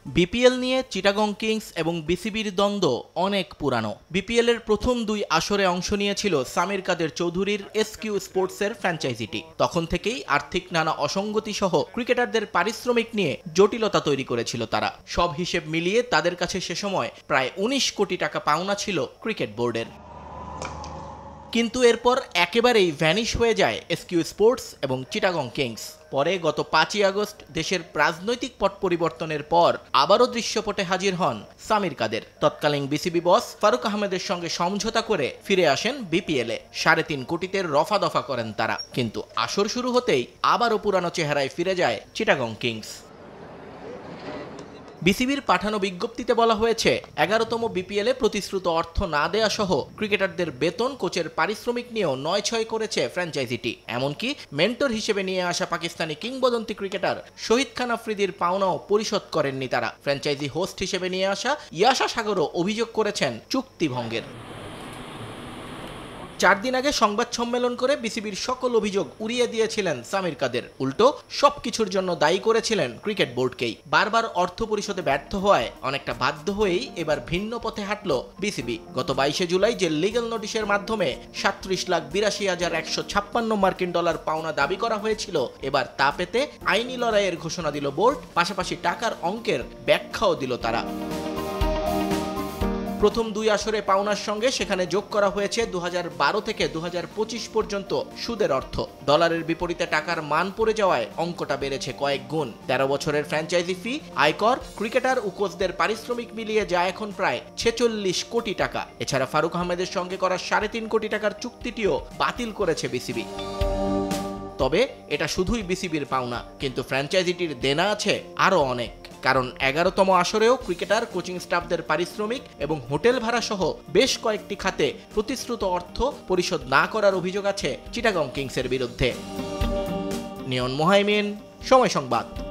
BPL নিয়ে Chittagong Kings এবং বিসিবির দ্বন্দ্ব অনেক পুরানো। বিপিএল এর প্রথম দুই আসরে অংশ নিয়েছিল সামির কাদের চৌধুরীর এসকিউ স্পোর্টসের ফ্র্যাঞ্চাইজিটি। তখন থেকেই আর্থিক নানা অসঙ্গতি সহ ক্রিকেটারদের পারিশ্রমিক নিয়ে জটিলতা তৈরি করেছিল তারা। সব হিসেব মিলিয়ে তাদের কাছে সে সময় প্রায় ১৯ কোটি টাকা পাওনা ছিল ক্রিকেট বোর্ডের। কিন্তু এরপর একেবারেই ভ্যানিশ হয়ে যায় এসকিউ স্পোর্টস এবং চিটাগং কিংস। পরে গত ৫ই আগস্ট দেশের রাজনৈতিক পট পরিবর্তনের পর আবারও দৃশ্যপটে হাজির হন সামির কাদের। তৎকালীন বিসিবি বস ফারুক আহমেদের সঙ্গে সমঝোতা করে ফিরে আসেন বিপিএলে। ৩.৫ কোটিতে রফা দফা করেন তারা। কিন্তু আসর শুরু হতেই আবারও পুরানো চেহারায় ফিরে যায় চিটাগং কিংস। বিসিবির পাঠানো বিজ্ঞপ্তিতে বলা হয়েছে, ১১তম বিপিএলে প্রতিশ্রুত অর্থ না দেয়া সহ ক্রিকেটারদের বেতন, কোচের পারিশ্রমিক নিয়েও নয়-ছয় করেছে ফ্র্যাঞ্চাইজিটি। এমনকি মেন্টর হিসেবে নিয়ে আসা পাকিস্তানি কিংবদন্তি ক্রিকেটার শহীদ খান আফ্রিদির পাওনাও পরিশোধ করেননি তারা। ফ্র্যাঞ্চাইজি হোস্ট হিসেবে নিয়ে আসা ইয়াশা সাগরও অভিযোগ করেছেন চুক্তিভঙ্গের। ৪ দিন আগে সংবাদ সম্মেলন করে বিসিবির সকল অভিযোগ উড়িয়ে দিয়েছিলেন সামির কাদের। উল্টো সবকিছুর জন্য দায়ী করেছিলেন ক্রিকেট বোর্ডকেই। বারবার অর্থ পরিশোধে ব্যর্থ হওয়ায় অনেকটা বাধ্য হয়েই এবার ভিন্ন পথে হাঁটল বিসিবি। গত ২২শে জুলাই যে লিগ্যাল নোটিশের মাধ্যমে ৩৭,৮২,১৫৬ মার্কিন ডলার পাওনা দাবি করা হয়েছিল, এবার তা পেতে আইনি লড়াইয়ের ঘোষণা দিল বোর্ড। পাশাপাশি টাকার অঙ্কের ব্যাখ্যাও দিল তারা। প্রথম দুই আসরে পাওনার সঙ্গে সেখানে যোগ করা হয়েছে ২০১২ থেকে ২০২৫ পর্যন্ত সুদের অর্থ। ডলারের বিপরীতে টাকার মান পড়ে যাওয়ায় অঙ্কটা বেড়েছে কয়েক গুণ। ১৩ বছরের ফ্র্যাঞ্চাইজি ফি, আয়কর, ক্রিকেটার ও কোচদের পারিশ্রমিক মিলিয়ে যায় এখন প্রায় ৪৬ কোটি টাকা। এছাড়া ফারুক আহমেদের সঙ্গে করা ৩.৫ কোটি টাকার চুক্তিটিও বাতিল করেছে বিসিবি। তবে এটা শুধুই বিসিবির পাওনা, কিন্তু ফ্র্যাঞ্চাইজিটির দেনা আছে আরও অনেক। কারণ ১১তম আসরেও ক্রিকেটার, কোচিং স্টাফদের পারিশ্রমিক এবং হোটেল ভাড়া সহ বেশ কয়েকটি খাতে প্রতিশ্রুত অর্থ পরিশোধ না করার অভিযোগ আছে চিটাগং কিংসের বিরুদ্ধে। নিয়ন মোহাইমিন, সময় সংবাদ।